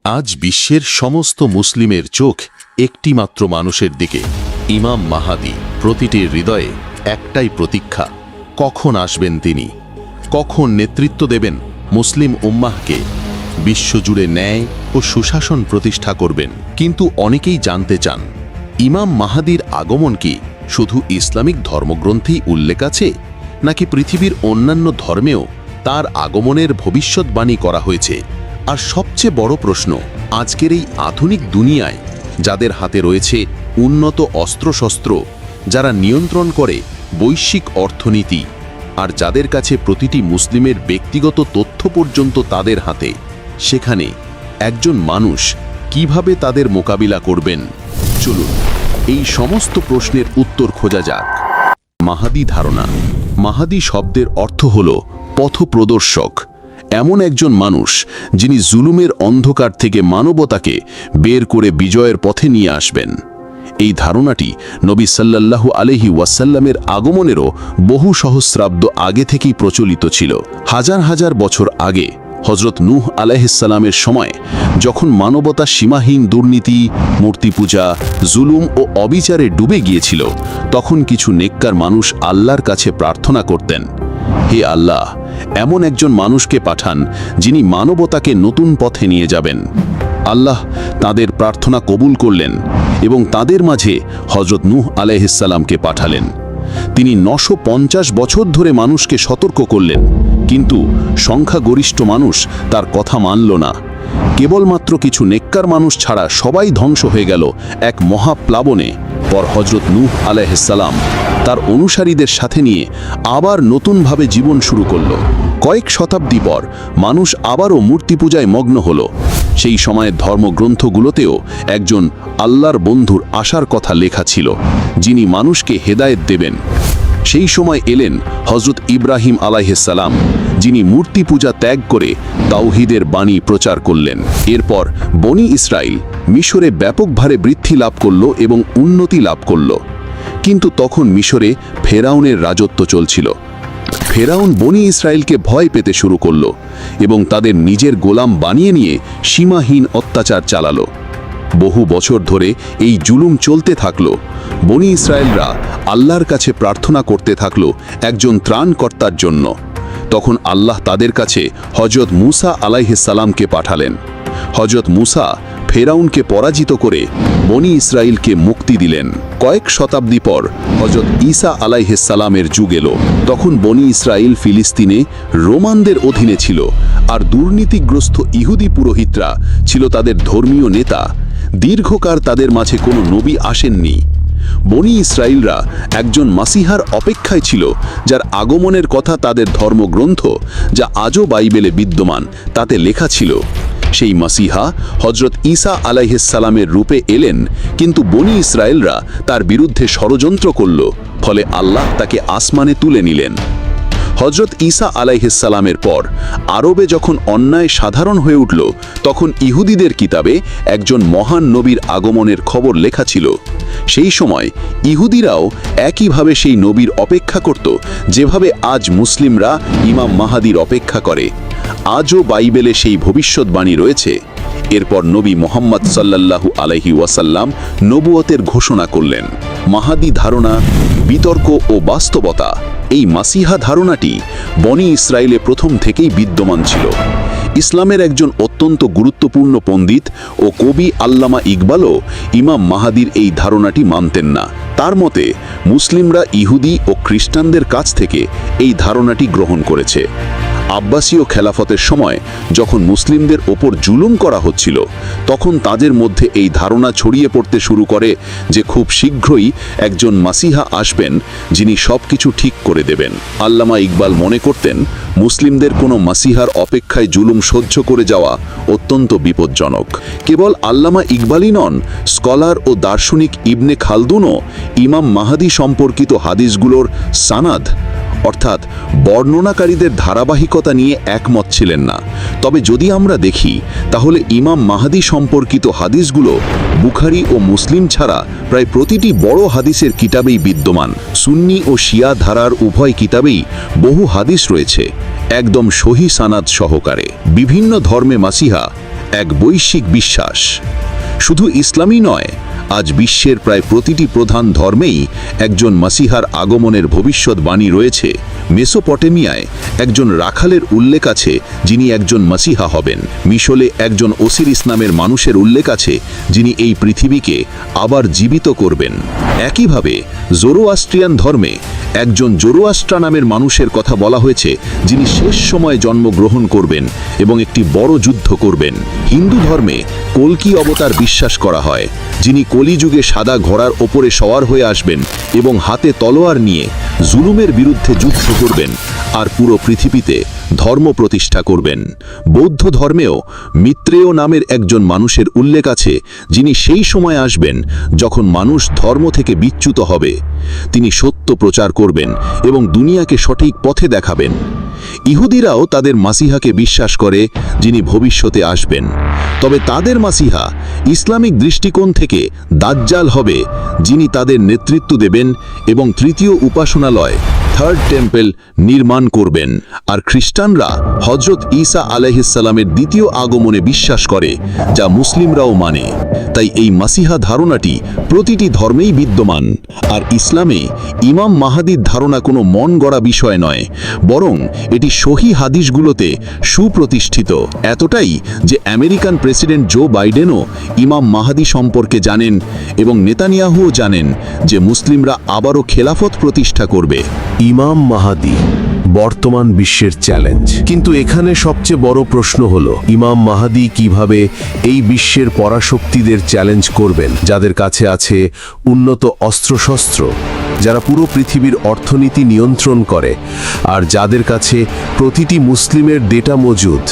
আজ বিশ্বের সমস্ত মুসলিমের চোখ একটিমাত্র মানুষের দিকে, ইমাম মাহাদি। প্রতিটির হৃদয়ে একটাই প্রতীক্ষা, কখন আসবেন তিনি, কখন নেতৃত্ব দেবেন মুসলিম উম্মাহকে, বিশ্বজুড়ে ন্যায় ও সুশাসন প্রতিষ্ঠা করবেন। কিন্তু অনেকেই জানতে চান, ইমাম মাহাদির আগমন কি শুধু ইসলামিক ধর্মগ্রন্থেই উল্লেখ আছে, নাকি পৃথিবীর অন্যান্য ধর্মেও তার আগমনের ভবিষ্যৎবাণী করা হয়েছে? আর সবচেয়ে বড় প্রশ্ন, আজকের এই আধুনিক দুনিয়ায় যাদের হাতে রয়েছে উন্নত অস্ত্রশস্ত্র, যারা নিয়ন্ত্রণ করে বৈশ্বিক অর্থনীতি, আর যাদের কাছে প্রতিটি মুসলিমের ব্যক্তিগত তথ্য পর্যন্ত তাদের হাতে, সেখানে একজন মানুষ কিভাবে তাদের মোকাবিলা করবেন? চলুন এই সমস্ত প্রশ্নের উত্তর খোঁজা যাক। মাহাদি ধারণা। মাহাদি শব্দের অর্থ হল পথপ্রদর্শক, এমন একজন মানুষ যিনি জুলুমের অন্ধকার থেকে মানবতাকে বের করে বিজয়ের পথে নিয়ে আসবেন। এই ধারণাটি নবী সাল্লাল্লাহু আলাইহি ওয়াসাল্লামের আগমনেরও বহু সহস্রাব্দ আগে থেকেই প্রচলিত ছিল। হাজার হাজার বছর আগে হযরত নূহ আলাইহিস সালামের সময়, যখন মানবতা সীমাহীন দুর্নীতি, মূর্তি পূজা, জুলুম ও অবিচারে ডুবে গিয়েছিল, তখন কিছু নেককার মানুষ আল্লাহর কাছে প্রার্থনা করতেন, হে আল্লাহ, এমন একজন মানুষকে পাঠান যিনি মানবতাকে নতুন পথে নিয়ে যাবেন। আল্লাহ তাদের প্রার্থনা কবুল করলেন এবং তাদের মাঝে হযরত নূহ আলাইহিস সালামকে পাঠালেন। তিনি 950 বছর ধরে মানুষকে সতর্ক করলেন, কিন্তু সংখ্যাগরিষ্ঠ মানুষ তার কথা মানল না। কেবলমাত্র কিছু নেককার মানুষ ছাড়া সবাই ধ্বংস হয়ে গেল এক মহাপ্লাবনে। পর হযরত নূহ আলাইহিস সালাম তার অনুসারীদের সাথে নিয়ে আবার নতুনভাবে জীবন শুরু করল। কয়েক শতাব্দী পর মানুষ আবারও মূর্তি পূজায় মগ্ন হল। সেই সময়ের ধর্মগ্রন্থগুলোতেও একজন আল্লাহর বন্ধুর আসার কথা লেখা ছিল, যিনি মানুষকে হেদায়েত দেবেন। সেই সময় এলেন হযরত ইব্রাহিম আলাইহিস সালাম, যিনি মূর্তি পূজা ত্যাগ করে তাওহীদের বাণী প্রচার করলেন। এরপর বনি ইসরাইল মিশরে ব্যাপকভাবে বৃদ্ধি লাভ করল এবং উন্নতি লাভ করল। কিন্তু তখন মিশরে ফেরাউনের রাজত্ব চলছিল। ফেরাউন বনি ইসরাইলকে ভয় পেতে শুরু করল এবং তাদের নিজের গোলাম বানিয়ে নিয়ে সীমাহীন অত্যাচার চালালো। বহু বছর ধরে এই জুলুম চলতে থাকলো। বনি ইসরায়েলরা আল্লাহর কাছে প্রার্থনা করতে থাকলো একজন ত্রাণকর্তার জন্য। তখন আল্লাহ তাদের কাছে হযরত মূসা আলাইহিস সালামকে পাঠালেন। হযরত মূসা ফেরাউনকে পরাজিত করে বনি ইসরাইলকে মুক্তি দিলেন। কয়েক শতাব্দী পর হযরত ঈসা আলাইহিস সালামের যুগ এলো। তখন বনি ইসরাইল ফিলিস্তিনে রোমানদের অধীনে ছিল, আর দুর্নীতিগ্রস্ত ইহুদি পুরোহিতরা ছিল তাদের ধর্মীয় নেতা। দীর্ঘকাল তাদের মাঝে কোনো নবী আসেননি। বনি ইসরাইলরা একজন মাসিহার অপেক্ষায় ছিল, যার আগমনের কথা তাদের ধর্মগ্রন্থ, যা আজও বাইবেলে বিদ্যমান, তাতে লেখা ছিল। সেই মাসিহা হযরত ঈসা আলাইহিস সালামের রূপে এলেন, কিন্তু বনি ইসরাইলরা তার বিরুদ্ধে ষড়যন্ত্র করল, ফলে আল্লাহ তাকে আসমানে তুলে নিলেন। হযরত ঈসা আলাইহিস সালামের পর আরবে যখন অন্যায় সাধারণ হয়ে উঠল, তখন ইহুদিদের কিতাবে একজন মহান নবীর আগমনের খবর লেখা ছিল। সেই সময় ইহুদিরাও একইভাবে সেই নবীর অপেক্ষা করত, যেভাবে আজ মুসলিমরা ইমাম মাহাদির অপেক্ষা করে। আজও বাইবেলে সেই ভবিষ্যৎবাণী রয়েছে। এরপর নবী মুহাম্মদ সাল্লাল্লাহু আলাইহি ওয়াসাল্লাম নবুয়তের ঘোষণা করলেন। মাহাদি ধারণা, বিতর্ক ও বাস্তবতা। এই মাসিহা ধারণাটি বনি ইসরায়েলে প্রথম থেকেই বিদ্যমান ছিল। ইসলামের একজন অত্যন্ত গুরুত্বপূর্ণ পণ্ডিত ও কবি আল্লামা ইকবালও ইমাম মাহাদির এই ধারণাটি মানতেন না। তার মতে মুসলিমরা ইহুদি ও খ্রিস্টানদের কাছ থেকে এই ধারণাটি গ্রহণ করেছে। আব্বাসীয় খেলাফতের সময় যখন মুসলিমদের ওপর জুলুম করা হচ্ছিল, তখন তাদের মধ্যে এই ধারণা ছড়িয়ে পড়তে শুরু করে যে খুব শীঘ্রই একজন মাসিহা আসবেন, যিনি সবকিছু ঠিক করে দেবেন। আল্লামা ইকবাল মনে করতেন, মুসলিমদের কোনো মাসিহার অপেক্ষায় জুলুম সহ্য করে যাওয়া অত্যন্ত বিপজ্জনক। কেবল আল্লামা ইকবালই নন, স্কলার ও দার্শনিক ইবনে খালদুনও ইমাম মাহাদি সম্পর্কিত হাদিসগুলোর সানাদ, অর্থাৎ বর্ণনাকারীদের ধারাবাহিকতা নিয়ে একমত ছিলেন না। তবে যদি আমরা দেখি, তাহলে ইমাম মাহাদি সম্পর্কিত হাদিসগুলো বুখারী ও মুসলিম ছাড়া প্রায় প্রতিটি বড় হাদিসের কিতাবেই বিদ্যমান। সুন্নি ও শিয়া ধারার উভয় কিতাবেই বহু হাদিস রয়েছে, একদম সহি সানাদ সহকারে। বিভিন্ন ধর্মে মাসিহা এক বৈশ্বিক বিশ্বাস। শুধু ইসলামই নয়, আজ বিশ্বের প্রায় প্রতিটি প্রধান ধর্মেই একজন মাসিহার আগমনের ভবিষ্যৎবাণী রয়েছে। মেসোপটেমিয়ায় একজন রাখালের উল্লেখ আছে যিনি একজন মাসিহা হবেন। মিশরে একজন ওসিরিস নামের মানুষের উল্লেখ আছে যিনি এই পৃথিবীকে আবার জীবিত করবেন। একইভাবে জোরোয়াস্ট্রিয়ান ধর্মে একজন জোরোয়াস্ট্রা নামের মানুষের কথা বলা হয়েছে যিনি শেষ সময়ে জন্মগ্রহণ করবেন এবং একটি বড় যুদ্ধ করবেন। হিন্দু ধর্মে কল্কি অবতার বিশ্বাস করা হয়, যিনি কলিযুগে সাদা ঘোড়ার ওপরে সওয়ার হয়ে আসবেন এবং হাতে তলোয়ার নিয়ে জুলুমের বিরুদ্ধে যুদ্ধ করবেন আর পুরো পৃথিবীতে ধর্ম প্রতিষ্ঠা করবেন। বৌদ্ধ ধর্মেও মিত্রেয় নামের একজন মানুষের উল্লেখ আছে যিনি সেই সময় আসবেন যখন মানুষ ধর্ম থেকে বিচ্যুত হবে। তিনি সত্য প্রচার করবেন এবং দুনিয়াকে সঠিক পথে দেখাবেন। ইহুদিরাও তাদের মাসিহাকে বিশ্বাস করে যিনি ভবিষ্যতে আসবেন, তবে তাদের মাসিহা ইসলামিক দৃষ্টিকোণ থেকে দাজ্জাল হবে, যিনি তাদের নেতৃত্ব দেবেন এবং তৃতীয় উপাসনালয় থার্ড টেম্পল নির্মাণ করবেন। আর খ্রিস্টানরা হজরত ঈসা আলাইহিসসালামের দ্বিতীয় আগমনে বিশ্বাস করে, যা মুসলিমরাও মানে। তাই এই মাসিহা ধারণাটি প্রতিটি ধর্মেই বিদ্যমান। আর ইসলামে ইমাম মাহাদির ধারণা কোনো মন গড়া বিষয় নয়, বরং এটি সহি হাদিসগুলোতে সুপ্রতিষ্ঠিত। এতটাই যে আমেরিকান প্রেসিডেন্ট জো বাইডেনও ইমাম মাহাদি সম্পর্কে জানেন এবং নেতানিয়াহুও জানেন যে মুসলিমরা আবারও খেলাফত প্রতিষ্ঠা করবে। ইমাম মাহাদি বর্তমান বিশ্বের চ্যালেঞ্জ। কিন্তু এখানে সবচেয়ে বড় প্রশ্ন হলো, ইমাম মাহাদি কিভাবে এই বিশ্বের পরাশক্তিদের চ্যালেঞ্জ করবেন, যাদের কাছে আছে উন্নত অস্ত্রশস্ত্র, যারা পুরো পৃথিবীর অর্থনীতি নিয়ন্ত্রণ করে, আর যাদের কাছে প্রতিটি মুসলিমের ডেটা মজুদ।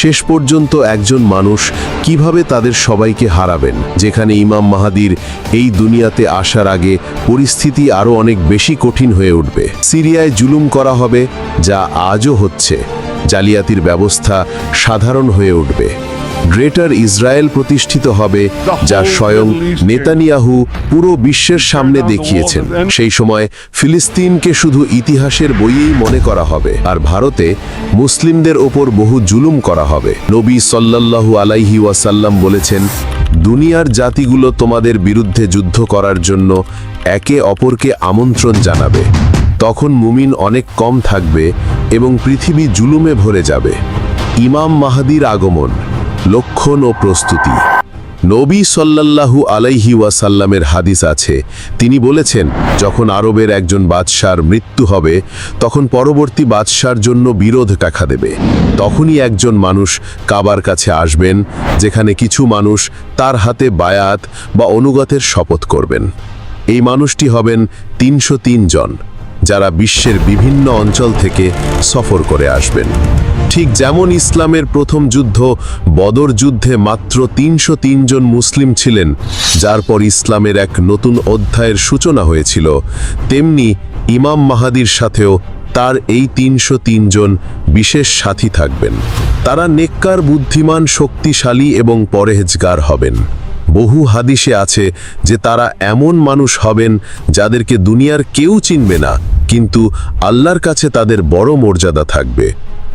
শেষ পর্যন্ত একজন মানুষ কিভাবে তাদের সবাইকে হারাবেন, যেখানে ইমাম মাহাদির এই দুনিয়াতে আসার আগে পরিস্থিতি আরও অনেক বেশি কঠিন হয়ে উঠবে। সিরিয়ায় জুলুম করা হবে, যা আজও হচ্ছে। জালিয়াতির ব্যবস্থা সাধারণ হয়ে উঠবে। গ্রেটার ইসরায়েল প্রতিষ্ঠিত হবে, যা স্বয়ং নেতানিয়াহু পুরো বিশ্বের সামনে দেখিয়েছেন। সেই সময় ফিলিস্তিনকে শুধু ইতিহাসের বইয়েই মনে করা হবে, আর ভারতে মুসলিমদের ওপর বহু জুলুম করা হবে। নবী সাল্লাল্লাহু আলাইহি ওয়াসাল্লাম বলেছেন, দুনিয়ার জাতিগুলো তোমাদের বিরুদ্ধে যুদ্ধ করার জন্য একে অপরকে আমন্ত্রণ জানাবে। তখন মুমিন অনেক কম থাকবে এবং পৃথিবী জুলুমে ভরে যাবে। ইমাম মাহাদির আগমন, লক্ষণ ও প্রস্তুতি। নবী সাল্লাল্লাহু আলাইহি ওয়াসাল্লামের হাদিস আছে, তিনি বলেছেন, যখন আরবের একজন বাদশার মৃত্যু হবে, তখন পরবর্তী বাদশার জন্য বিরোধ দেখা দেবে। তখনই একজন মানুষ কাবার কাছে আসবেন, যেখানে কিছু মানুষ তার হাতে বায়াত বা অনুগতের শপথ করবেন। এই মানুষটি হবেন 303 জন, যারা বিশ্বের বিভিন্ন অঞ্চল থেকে সফর করে আসবেন। ঠিক যেমন ইসলামের প্রথম যুদ্ধ বদর যুদ্ধে মাত্র 303 জন মুসলিম ছিলেন, যার পর ইসলামের এক নতুন অধ্যায়ের সূচনা হয়েছিল, তেমনি ইমাম মাহাদির সাথেও তার এই 303 জন বিশেষ সাথী থাকবেন। তারা নেককার, বুদ্ধিমান, শক্তিশালী এবং পরহেজগার হবেন। বহু হাদিসে আছে যে তারা এমন মানুষ হবেন যাদেরকে দুনিয়ার কেউ চিনবে না, কিন্তু আল্লাহর কাছে তাদের বড় মর্যাদা থাকবে।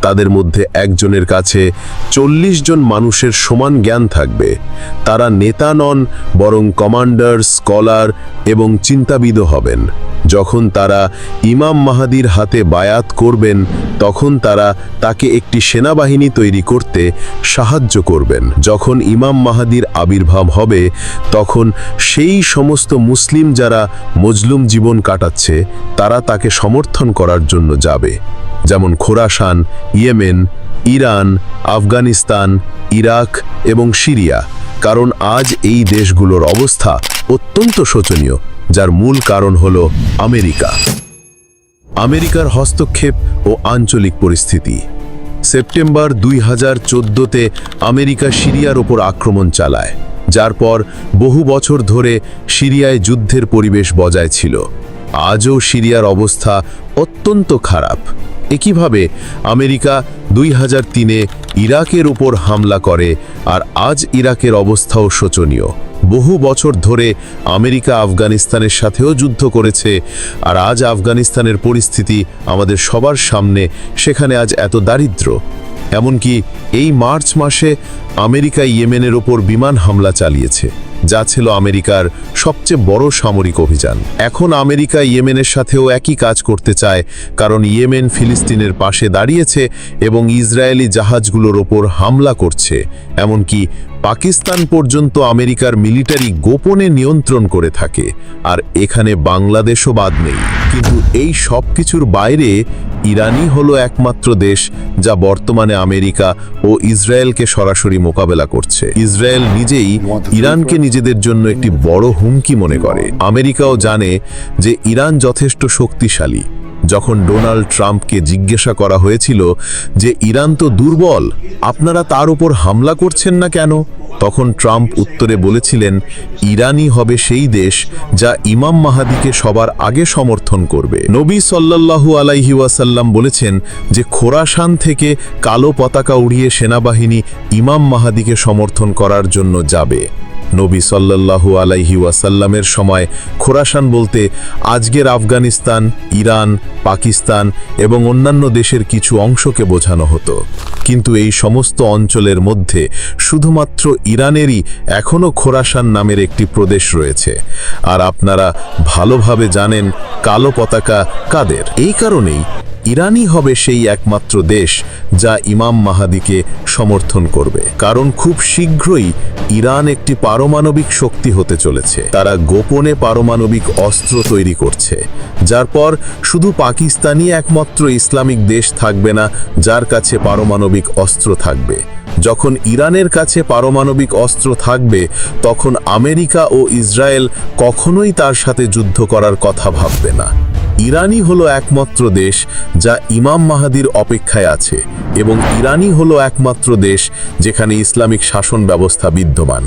তাদের মধ্যে একজনের কাছে 40 জন মানুষের সমান জ্ঞান থাকবে। তারা নেতা নন, বরং কমান্ডার, স্কলার এবং চিন্তাবিদও হবেন। যখন তারা ইমাম মাহাদির হাতে বায়াত করবেন, তখন তারা তাকে একটি সেনাবাহিনী তৈরি করতে সাহায্য করবেন। যখন ইমাম মাহাদির আবির্ভাব হবে, তখন সেই সমস্ত মুসলিম যারা মজলুম জীবন কাটাচ্ছে, তারা তাকে সমর্থন করার জন্য যাবে, যেমন Khorasan, Yemen, Iran, Afghanistan, Iraq এবং সিরিয়া। কারণ আজ এই দেশগুলোর অবস্থা অত্যন্ত শোচনীয়, যার মূল কারণ হলো আমেরিকার হস্তক্ষেপ ও আঞ্চলিক পরিস্থিতি। সেপ্টেম্বর 2014-তে আমেরিকা সিরিয়ার ওপর আক্রমণ চালায়, যার পর বহু বছর ধরে সিরিয়ায় যুদ্ধের পরিবেশ বজায় ছিল। আজও সিরিয়ার অবস্থা অত্যন্ত খারাপ। একইভাবে আমেরিকা 2003-এ ইরাকের উপর হামলা করে, আর আজ ইরাকের অবস্থাও শোচনীয়। বহু বছর ধরে আমেরিকা আফগানিস্তানের সাথেও যুদ্ধ করেছে, আর আজ আফগানিস্তানের পরিস্থিতি আমাদের সবার সামনে। সেখানে আজ এত দারিদ্র্য, এমনকি এই মার্চ মাসে আমেরিকা ইয়েমেনের ওপর বিমান হামলা চালিয়েছে, যা ছিল আমেরিকার সবচেয়ে বড় সামরিক অভিযান। এখন আমেরিকা ইয়েমেনের সাথেও একই কাজ করতে চায়, কারণ ইয়েমেন ফিলিস্তিনের পাশে দাঁড়িয়েছে এবং ইসরায়েলি জাহাজগুলোর ওপর হামলা করছে। এমনকি পাকিস্তান পর্যন্ত আমেরিকার মিলিটারি গোপনে নিয়ন্ত্রণ করে থাকে, আর এখানে বাংলাদেশও বাদ নেই। কিন্তু এই সব কিছুর বাইরে ইরানই হলো একমাত্র দেশ যা বর্তমানে আমেরিকা ও ইসরায়েলকে সরাসরি মোকাবেলা করছে। ইসরায়েল নিজেই ইরানকে নিজেদের জন্য একটি বড় হুমকি মনে করে। আমেরিকাও জানে যে ইরান যথেষ্ট শক্তিশালী। যখন ডোনাল্ড ট্রাম্পকে জিজ্ঞাসা করা হয়েছিল যে ইরান তো দুর্বল, আপনারা তার উপর হামলা করছেন না কেন, তখন ট্রাম্প উত্তরে বলেছিলেন, ইরানই হবে সেই দেশ যা ইমাম মাহাদিকে সবার আগে সমর্থন করবে। নবী সাল্লাল্লাহু আলাইহি ওয়াসাল্লাম বলেছেন যে খোরাসান থেকে কালো পতাকা উড়িয়ে সেনাবাহিনী ইমাম মাহাদিকে সমর্থন করার জন্য যাবে। নবী সাল্লাল্লাহু আলাইহি ওয়াসাল্লামের সময় খোরাসান বলতে আজকের আফগানিস্তান, ইরান, পাকিস্তান এবং অন্যান্য দেশের কিছু অংশকে বোঝানো হতো। কিন্তু এই সমস্ত অঞ্চলের মধ্যে শুধুমাত্র ইরানেরই এখনও খোরাসান নামের একটি প্রদেশ রয়েছে। আর আপনারা ভালোভাবে জানেন কালো পতাকা কাদের। এই কারণেই ইরানই হবে সেই একমাত্র দেশ যা ইমাম মাহাদিকে সমর্থন করবে, কারণ খুব শীঘ্রই ইরান একটি পারমাণবিক শক্তি হতে চলেছে। তারা গোপনে পারমাণবিক অস্ত্র তৈরি করছে, যার পর শুধু পাকিস্তানই একমাত্র ইসলামিক দেশ থাকবে না যার কাছে পারমাণবিক অস্ত্র থাকবে। যখন ইরানের কাছে পারমাণবিক অস্ত্র থাকবে, তখন আমেরিকা ও ইসরায়েল কখনোই তার সাথে যুদ্ধ করার কথা ভাববে না। ইরানই হলো একমাত্র দেশ যা ইমাম মাহাদির অপেক্ষায় আছে, এবং ইরানই হলো একমাত্র দেশ যেখানে ইসলামিক শাসন ব্যবস্থা বিদ্যমান।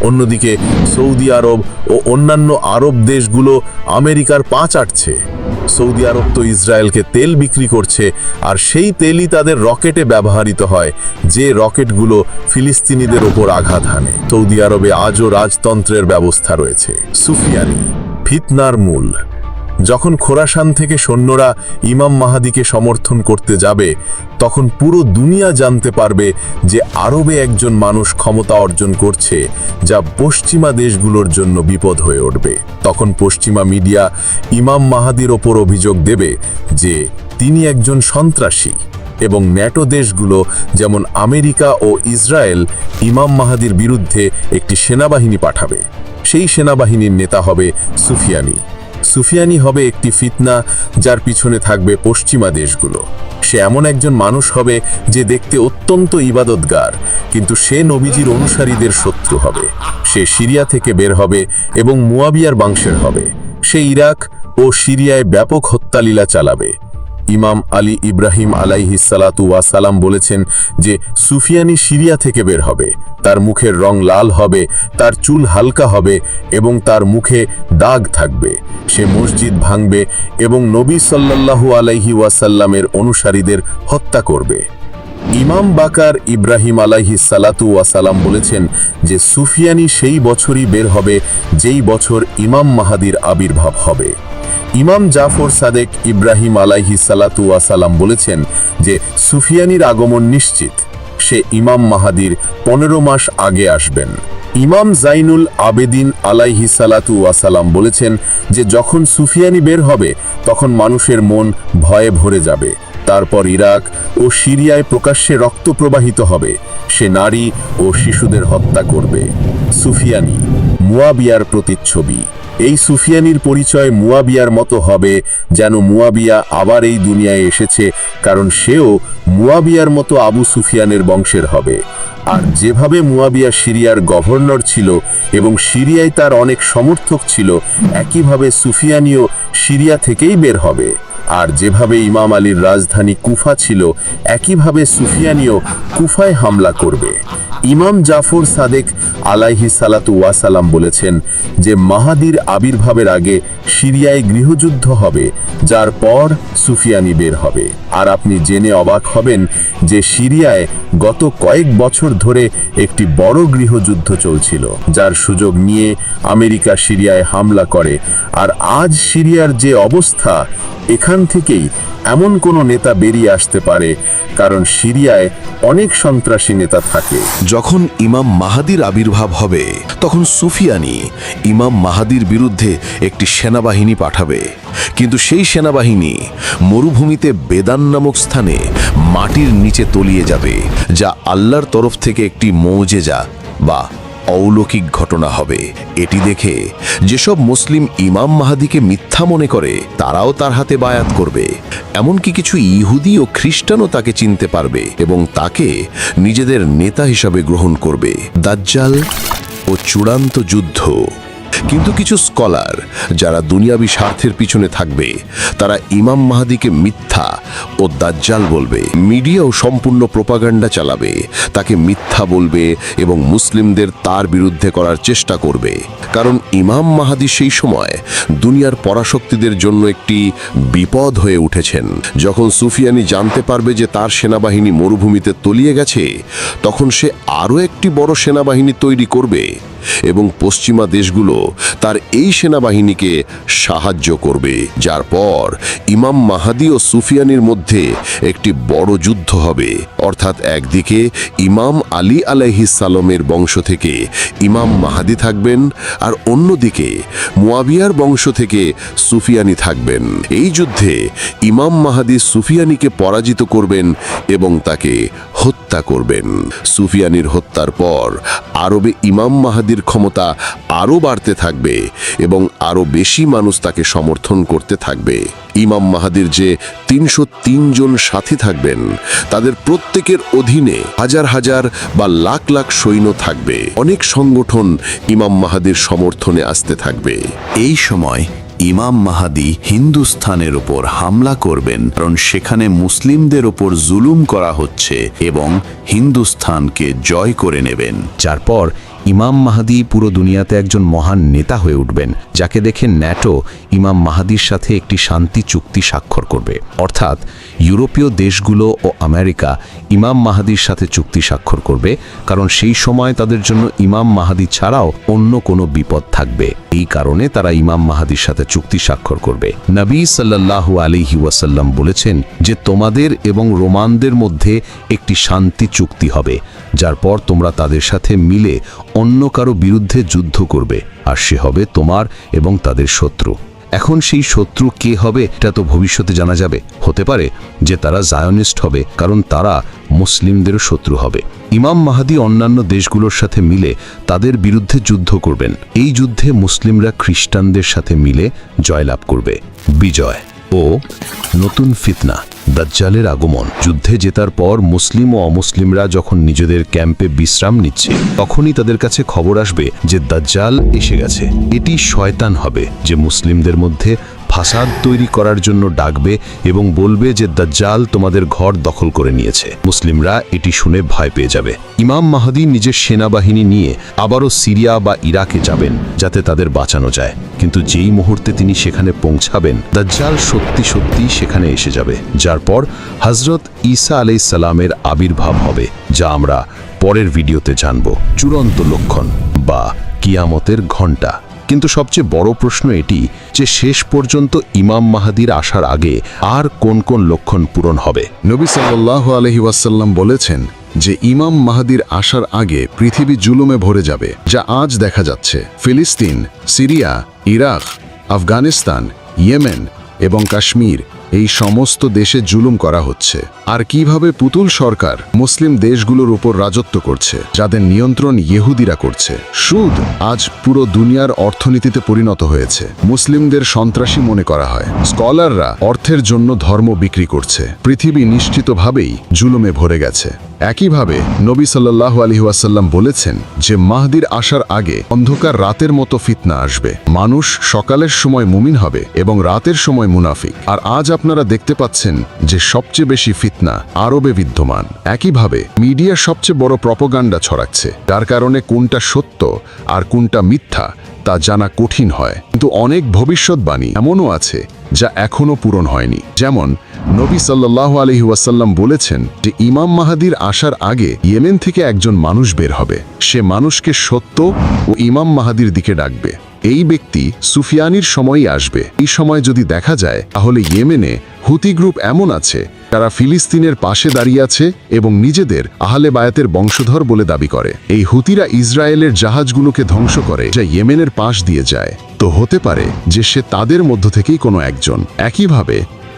অন্যদিকে সৌদি আরব ও অন্যান্য আরব দেশগুলো আমেরিকার পা চাটছে। সৌদি আরব তো ইসরায়েলকে তেল বিক্রি করছে, আর সেই তেলই তাদের রকেটে ব্যবহৃত হয়, যে রকেটগুলো ফিলিস্তিনিদের ওপর আঘাত হানে। সৌদি আরবে আজও রাজতন্ত্রের ব্যবস্থা রয়েছে। সুফিয়ানি, ফিতনার মূল। যখন খোরাসান থেকে সৈন্যরা ইমাম মাহাদিকে সমর্থন করতে যাবে, তখন পুরো দুনিয়া জানতে পারবে যে আরবে একজন মানুষ ক্ষমতা অর্জন করছে, যা পশ্চিমা দেশগুলোর জন্য বিপদ হয়ে উঠবে। তখন পশ্চিমা মিডিয়া ইমাম মাহাদির ওপর অভিযোগ দেবে যে তিনি একজন সন্ত্রাসী, এবং ন্যাটো দেশগুলো যেমন আমেরিকা ও ইসরায়েল ইমাম মাহাদির বিরুদ্ধে একটি সেনাবাহিনী পাঠাবে। সেই সেনাবাহিনীর নেতা হবে সুফিয়ানি। সুফিয়ানি হবে একটি ফিতনা যার পিছনে থাকবে পশ্চিমা দেশগুলো। সে এমন একজন মানুষ হবে যে দেখতে অত্যন্ত ইবাদতগার, কিন্তু সে নবীজির অনুসারীদের শত্রু হবে। সে সিরিয়া থেকে বের হবে এবং মুয়াবিয়ার বংশের হবে। সে ইরাক ও সিরিয়ায় ব্যাপক হত্যালীলা চালাবে। ইমাম আলী ইব্রাহিম আলাইহিস সালাতু ওয়াস সালাম বলেছেন যে সুফিয়ানি সিরিয়া থেকে বের হবে। তার মুখের রং লাল হবে, তার চুল হালকা হবে এবং তার মুখে দাগ থাকবে। সে মসজিদ ভাঙবে এবং নবী সাল্লাল্লাহু আলাইহি ওয়াসাল্লামের অনুসারীদের হত্যা করবে। ইমাম বাকার ইব্রাহিম আলাইহিস সালাতু ওয়াস সালাম বলেছেন যে সুফিয়ানি সেই বছরই বের হবে যেই বছর ইমাম মাহাদির আবির্ভাব হবে। ইমাম জাফর সাদেক ইব্রাহিম আলাইহিস সালাতু ওয়াস সালাম বলেছেন যে সুফিয়ানির আগমন নিশ্চিত। সে ইমাম মাহাদির 15 মাস আগে আসবেন। ইমাম জাইনুল আবেদিন আলাইহিস সালাতু ওয়াস সালাম বলেছেন যে যখন সুফিয়ানি বের হবে, তখন মানুষের মন ভয়ে ভরে যাবে। তারপর ইরাক ও সিরিয়ায় প্রকাশ্যে রক্ত প্রবাহিত হবে। সে নারী ও শিশুদের হত্যা করবে। সুফিয়ানি মুয়াবিয়ার প্রতিচ্ছবি। এই সুফিয়ানির পরিচয় মুয়াবিয়ার মতো হবে, যেন মুয়াবিয়া আবার এই দুনিয়ায় এসেছে, কারণ সেও মুয়াবিয়ার মতো আবু সুফিয়ানের বংশের হবে। আর যেভাবে মুয়াবিয়া সিরিয়ার গভর্নর ছিল এবং সিরিয়ায় তার অনেক সমর্থক ছিল, একইভাবে সুফিয়ানিও সিরিয়া থেকেই বের হবে। আর যেভাবে ইমাম আলীর রাজধানী কুফা ছিল, একইভাবে সুফিয়ানিও কুফায় হামলা করবে। ইমাম জাফর সাদেক আলাইহিস সালাতু ওয়াস সালাম বলেছেন যে মাহাদির আবির্ভাবের আগে সিরিয়ায় গৃহযুদ্ধ হবে, যার পর সুফিয়ানি বের হবে। আর আপনি জেনে অবাক হবেন যে সিরিয়ায় গত কয়েক বছর ধরে একটি বড় গৃহযুদ্ধ চলছিল, যার সুযোগ নিয়ে আমেরিকা সিরিয়ায় হামলা করে। আর আজ সিরিয়ার যে অবস্থা, এখান থেকেই এমন কোনো নেতা বেরিয়ে আসতে পারে, কারণ সিরিয়ায় অনেক সন্ত্রাসী নেতা থাকে। যখন ইমাম মাহাদির আবির্ভাব হবে তখন সুফিয়ানি ইমাম মাহাদির বিরুদ্ধে একটি সেনাবাহিনী পাঠাবে, কিন্তু সেই সেনাবাহিনী মরুভূমিতে বেদান নামক স্থানে মাটির নিচে তলিয়ে যাবে, যা আল্লাহর তরফ থেকে একটি মৌজেজা বা অলৌকিক ঘটনা হবে। এটি দেখে যেসব মুসলিম ইমাম মাহাদিকে মিথ্যা মনে করে তারাও তার হাতে বায়াত করবে। এমনকি কিছু ইহুদি ও খ্রিস্টানও তাকে চিনতে পারবে এবং তাকে নিজেদের নেতা হিসাবে গ্রহণ করবে। দাজ্জাল ও চূড়ান্ত যুদ্ধ। কিন্তু কিছু স্কলার যারা দুনিয়াবি স্বার্থের পিছনে থাকবে তারা ইমাম মাহাদিকে মিথ্যা ও দাজ্জাল বলবে। মিডিয়াও সম্পূর্ণ প্রোপাগান্ডা চালাবে, তাকে মিথ্যা বলবে এবং মুসলিমদের তার বিরুদ্ধে করার চেষ্টা করবে। কারণ ইমাম মাহাদি সেই সময় দুনিয়ার পরাশক্তিদের জন্য একটি বিপদ হয়ে উঠেছেন। যখন সুফিয়ানি জানতে পারবে যে তার সেনাবাহিনী মরুভূমিতে তলিয়ে গেছে, তখন সে আরও একটি বড় সেনাবাহিনী তৈরি করবে এবং পশ্চিমা দেশগুলো তার এই সেনাবাহিনীকে সাহায্য করবে, যার পর ইমাম মাহাদি ও সুফিয়ানির মধ্যে একটি বড় যুদ্ধ হবে। অর্থাৎ একদিকে ইমাম আলী আলাইহিস সালামের বংশ থেকে ইমাম মাহাদি থাকবেন আর অন্যদিকে মুয়াবিয়ার বংশ থেকে সুফিয়ানি থাকবেন। এই যুদ্ধে ইমাম মাহাদি সুফিয়ানিকে পরাজিত করবেন এবং তাকে হত্যা করবেন। সুফিয়ানির হত্যার পর আরবে ইমাম মাহাদির ক্ষমতা আরও বাড়তে থাকবে এবং আরও বেশি মানুষ তাকে সমর্থন করতে থাকবে। ইমাম মাহাদির যে 303 জন সাথী থাকবেন, তাদের প্রত্যেকের অধীনে হাজার হাজার বা লাখ লাখ সৈন্য থাকবে। অনেক সংগঠন ইমাম মাহাদির সমর্থনে আসতে থাকবে। এই সময় ইমাম মাহাদি হিন্দুস্থানের ওপর হামলা করবেন, কারণ সেখানে মুসলিমদের ওপর জুলুম করা হচ্ছে এবং হিন্দুস্থানকে জয় করে নেবেন। যার পর ইমাম মাহাদি পুরো দুনিয়াতে একজন মহান নেতা হয়ে উঠবেন, যাকে দেখে ন্যাটো ইমাম মাহাদির সাথে একটি শান্তি চুক্তি স্বাক্ষর করবে। অর্থাৎ ইউরোপীয় দেশগুলো ও আমেরিকা ইমাম মাহাদির সাথে চুক্তি স্বাক্ষর করবে, কারণ সেই সময় তাদের জন্য ইমাম মাহাদি ছাড়াও অন্য কোনো বিপদ থাকবে। এই কারণে তারা ইমাম মাহাদির সাথে চুক্তি স্বাক্ষর করবে। নবী সাল্লাল্লাহু আলাইহি ওয়াসাল্লাম বলেছেন যে তোমাদের এবং রোমানদের মধ্যে একটি শান্তি চুক্তি হবে, যার পর তোমরা তাদের সাথে মিলে অন্য কারো বিরুদ্ধে যুদ্ধ করবে, আর সে হবে তোমার এবং তাদের শত্রু। এখন সেই শত্রু কে হবে এটা তো ভবিষ্যতে জানা যাবে। হতে পারে যে তারা জায়নিস্ট হবে, কারণ তারা মুসলিমদেরও শত্রু হবে। ইমাম মাহাদি অন্যান্য দেশগুলোর সাথে মিলে তাদের বিরুদ্ধে যুদ্ধ করবেন। এই যুদ্ধে মুসলিমরা খ্রিস্টানদের সাথে মিলে জয়লাভ করবে। বিজয় ও নতুন ফিতনা, দাজ্জালের আগমন। যুদ্ধে জেতার পর মুসলিম ও অমুসলিমরা যখন নিজেদের ক্যাম্পে বিশ্রাম নিচ্ছে, তখনই তাদের কাছে খবর আসবে যে দাজ্জাল এসে গেছে। এটি শয়তান হবে যে মুসলিমদের মধ্যে ফাসাদ তৈরি করার জন্য ডাকবে এবং বলবে যে দাজ্জাল তোমাদের ঘর দখল করে নিয়েছে। মুসলিমরা এটি শুনে ভয় পেয়ে যাবে। ইমাম মাহাদি নিজের সেনাবাহিনী নিয়ে আবারও সিরিয়া বা ইরাকে যাবেন, যাতে তাদের বাঁচানো যায়। কিন্তু যেই মুহূর্তে তিনি সেখানে পৌঁছাবেন, দাজ্জাল সত্যি সত্যি সেখানে এসে যাবে, যার পর হযরত ঈসা আলাইহিস সালামের আবির্ভাব হবে, যা আমরা পরের ভিডিওতে জানব। চূড়ান্ত লক্ষণ বা কিয়ামতের ঘণ্টা। কিন্তু সবচেয়ে বড় প্রশ্ন এটি যে শেষ পর্যন্ত ইমাম মাহাদির আসার আগে আর কোন কোন লক্ষণ পূরণ হবে। নবী সাল্লাল্লাহু আলাইহি ওয়াসাল্লাম বলেছেন যে ইমাম মাহাদির আসার আগে পৃথিবী জুলুমে ভরে যাবে, যা আজ দেখা যাচ্ছে। ফিলিস্তিন, সিরিয়া, ইরাক, আফগানিস্তান, ইয়েমেন এবং কাশ্মীর, এই সমস্ত দেশে জুলুম করা হচ্ছে। আর কিভাবে পুতুল সরকার মুসলিম দেশগুলোর উপর রাজত্ব করছে, যাদের নিয়ন্ত্রণ ইহুদিরা করছে। সুদ আজ পুরো দুনিয়ার অর্থনীতিতে পরিণত হয়েছে। মুসলিমদের সন্ত্রাসী মনে করা হয়। স্কলাররা অর্থের জন্য ধর্ম বিক্রি করছে। পৃথিবী নিশ্চিতভাবেই জুলুমে ভরে গেছে। একইভাবে নবী সাল্লাল্লাহু আলাইহি ওয়াসাল্লাম বলেছেন যে মাহদির আসার আগে অন্ধকার রাতের মতো ফিতনা আসবে। মানুষ সকালের সময় মুমিন হবে এবং রাতের সময় মুনাফিক। আর আজ আপনারা দেখতে পাচ্ছেন যে সবচেয়ে বেশি ফিতনা আরবে বিদ্যমান। একইভাবে মিডিয়া সবচেয়ে বড় প্রপোগান্ডা ছড়াচ্ছে, যার কারণে কোনটা সত্য আর কোনটা মিথ্যা তা জানা কঠিন হয়। কিন্তু অনেক ভবিষ্যৎবাণী এমনও আছে যা এখনো পূরণ হয়নি। যেমন নবী সাল্লাল্লাহু আলাইহি ওয়াসাল্লাম বলেছেন যে ইমাম মাহাদির আসার আগে ইয়েমেন থেকে একজন মানুষ বের হবে। সে মানুষকে সত্য ও ইমাম মাহাদির দিকে ডাকবে। এই ব্যক্তি সুফিয়ানির সময়ই আসবে। এই সময় যদি দেখা যায় তাহলে ইয়েমেনে হুতি গ্রুপ এমন আছে তারা ফিলিস্তিনের পাশে দাঁড়িয়ে আছে এবং নিজেদের আহলে বায়াতের বংশধর বলে দাবি করে। এই হুতিরা ইসরায়েলের জাহাজগুলোকে ধ্বংস করে যা ইয়েমেনের পাশ দিয়ে যায়। তো হতে পারে যে সে তাদের মধ্য থেকেই কোনো একজন। একইভাবে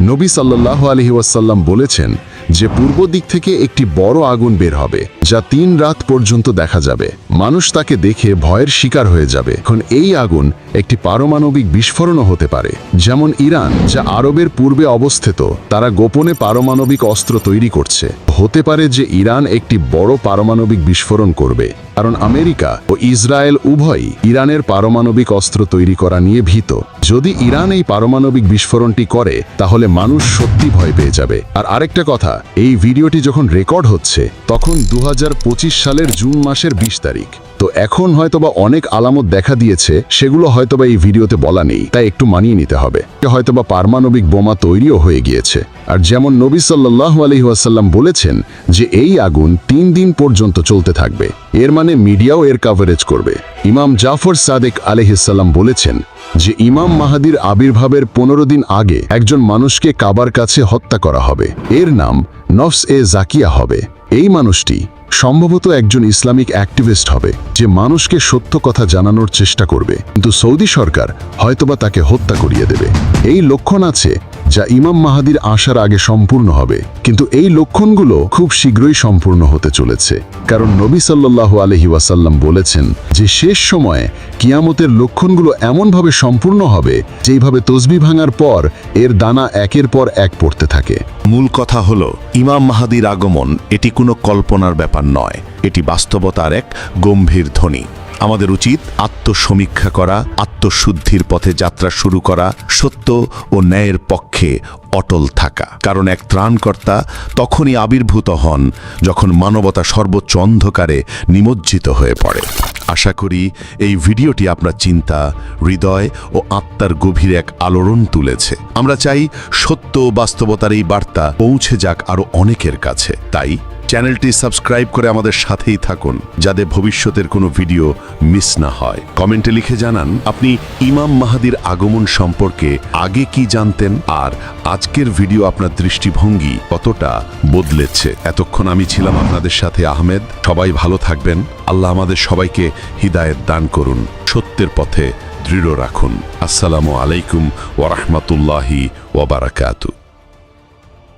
নবী সাল্লাল্লাহু আলাইহি ওয়াসাল্লাম বলেছেন যে পূর্ব দিক থেকে একটি বড় আগুন বের হবে যা 3 রাত পর্যন্ত দেখা যাবে। মানুষ তাকে দেখে ভয়ের শিকার হয়ে যাবে। এখন এই আগুন একটি পারমাণবিক বিস্ফোরণও হতে পারে, যেমন ইরান যা আরবের পূর্বে অবস্থিত তারা গোপনে পারমাণবিক অস্ত্র তৈরি করছে। হতে পারে যে ইরান একটি বড় পারমাণবিক বিস্ফোরণ করবে, কারণ আমেরিকা ও ইসরায়েল উভয়ই ইরানের পারমাণবিক অস্ত্র তৈরি করা নিয়ে ভীত। যদি ইরান এই পারমাণবিক বিস্ফোরণটি করে তাহলে মানুষ সত্যি ভয় পেয়ে যাবে। আর আরেকটা কথা, এই ভিডিওটি যখন রেকর্ড হচ্ছে তখন 2025 সালের জুন মাসের 20 তারিখ। তো এখন হয়তোবা অনেক আলামত দেখা দিয়েছে, সেগুলো হয়তোবা এই ভিডিওতে বলা নেই, তাই একটু মানিয়ে নিতে হবে। হয়তোবা পারমাণবিক বোমা তৈরিও হয়ে গিয়েছে। আর যেমন নবী সাল্লাল্লাহু আলাইহি ওয়াসাল্লাম বলেছেন যে এই আগুন 3 দিন পর্যন্ত চলতে থাকবে, এর মানে মিডিয়াও এর কভারেজ করবে। ইমাম জাফর সাদেক আলাইহিস সালাম বলেছেন যে ইমাম মাহাদির আবির্ভাবের 15 দিন আগে একজন মানুষকে কাবার কাছে হত্যা করা হবে। এর নাম নফস এ জাকিয়া হবে। এই মানুষটি সম্ভবত একজন ইসলামিক অ্যাক্টিভিস্ট হবে যে মানুষকে সত্য কথা জানানোর চেষ্টা করবে, কিন্তু সৌদি সরকার হয়তোবা তাকে হত্যা করিয়ে দেবে। এই লক্ষণ আছে যা ইমাম মাহাদির আসার আগে সম্পূর্ণ হবে, কিন্তু এই লক্ষণগুলো খুব শীঘ্রই সম্পূর্ণ হতে চলেছে, কারণ নবী সাল্লাল্লাহু আলাইহি ওয়াসাল্লাম বলেছেন যে শেষ সময়ে কিয়ামতের লক্ষণগুলো এমনভাবে সম্পূর্ণ হবে যেইভাবে তসবিহ ভাঙার পর এর দানা একের পর এক পড়তে থাকে। মূল কথা হলো ইমাম মাহাদির আগমন এটি কোনো কল্পনার ব্যাপার নয়, এটি বাস্তবতার এক গম্ভীর ধ্বনি। আমাদের উচিত আত্মসমীক্ষা করা, আত্মশুদ্ধির পথে যাত্রা শুরু করা, সত্য ও ন্যায়ের পক্ষে অটল থাকা। কারণ এক ত্রাণকর্তা তখনই আবির্ভূত হন যখন মানবতা সর্বোচ্চ অন্ধকারে নিমজ্জিত হয়ে পড়ে। আশা করি এই ভিডিওটি আপনার চিন্তা, হৃদয় ও আত্মার গভীর এক আলোড়ন তুলেছে। আমরা চাই সত্য ও বাস্তবতার এই বার্তা পৌঁছে যাক আরও অনেকের কাছে। তাই চ্যানেলটি সাবস্ক্রাইব করে আমাদের সাথেই থাকুন, যাতে ভবিষ্যতের কোনো ভিডিও মিস না হয়। কমেন্টে লিখে জানান আপনি ইমাম মাহাদির আগমন সম্পর্কে আগে কি জানতেন, আর আজকের ভিডিও আপনার দৃষ্টিভঙ্গি কতটা বদলেছে। এতক্ষণ আমি ছিলাম আপনাদের সাথে আহমেদ। সবাই ভালো থাকবেন। আল্লাহ আমাদের সবাইকে হিদায়েত দান করুন, সত্যের পথে দৃঢ় রাখুন। আসসালামু আলাইকুম ওয়া রাহমাতুল্লাহি ওয়া বারাকাতুহু।